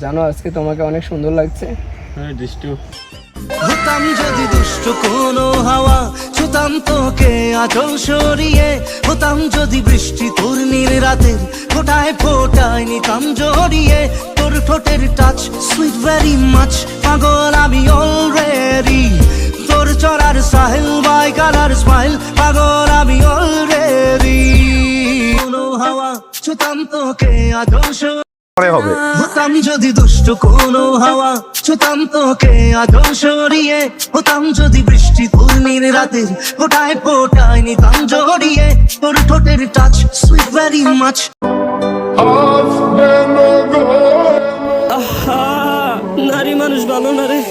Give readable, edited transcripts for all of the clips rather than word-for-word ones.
জানো আজকে তোমাকে অনেক সুন্দর লাগছে। হ্যাঁ দুষ্টু। হতাম যদি দুষ্ট কোনো হাওয়া, ছুতাম তোকে আঁচল সরিয়ে। হতাম যদি বৃষ্টি তোর নীল রাতের ফোটায় ফোটায় নিতাম জড়িয়ে। তোর ঠোঁটের টাচ সুইট ভেরি মাচ, পাগল আমি অলরেডি। তোর চড়ার সাহেল বাই কালার স্মাইল, পাগল আমি অলরেডি। কোনো হাওয়া, ছুতাম তোকে আঁচল সরিয়ে। হতাম যদি দুষ্ট কোনো হাওয়া, ছুতাম তোকে আদর সরিয়ে। হতাম যদি বৃষ্টি পূর্ণির রাতের ফোটায় ফোটায় নিতাম জড়িয়ে। তোর ঠোঁটের টাচ সুইট ভেরি মাচ। নারী মানুষ ভালো না রে।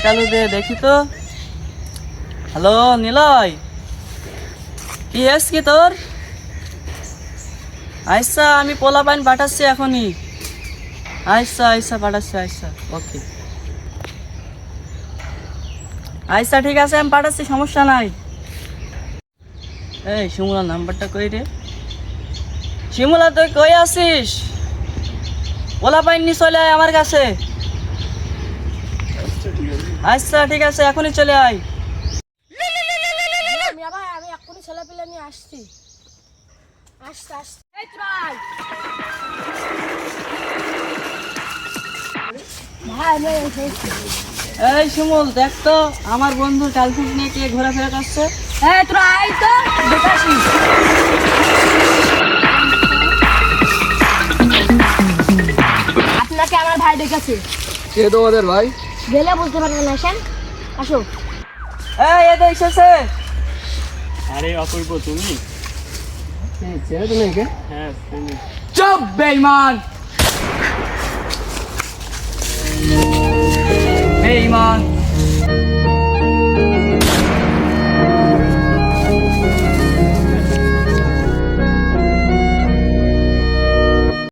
কালু দে দেখি তো। হ্যালো নিলয়, কি হেস কি তোর? আচ্ছা আমি পোলা পাইন পাঠাচ্ছি এখনই। আচ্ছা পাঠাচ্ছি। আচ্ছা ওকে, আচ্ছা ঠিক আছে আমি পাঠাচ্ছি, সমস্যা নাই। এই শিমুলার নাম্বারটা কই রে? শিমুলা তুই কই আছিস? পোলা পাইন নি চলে আয় আমার কাছে। আচ্ছা ঠিক আছে এখনই চলে আয়। আমি এখনই ছেলে পেলে নিয়ে আসছি। এই শিমুল দেখ তো আমার বন্ধুর গার্লফ্রেন্ড নিয়ে কে ঘোরাফেরা করছে। তোরা আয় তো দেখাসি। আপনাকে আমার ভাই ডেকেছে। কে তোমাদের ভাই? গেলে বুঝতে পারবেন, আসেন আসো। এই এসেছে। আরে অপূর্ব তুমি? চেনো তুমি একে? হ্যাঁ তুমি। চুপ বেঈমান,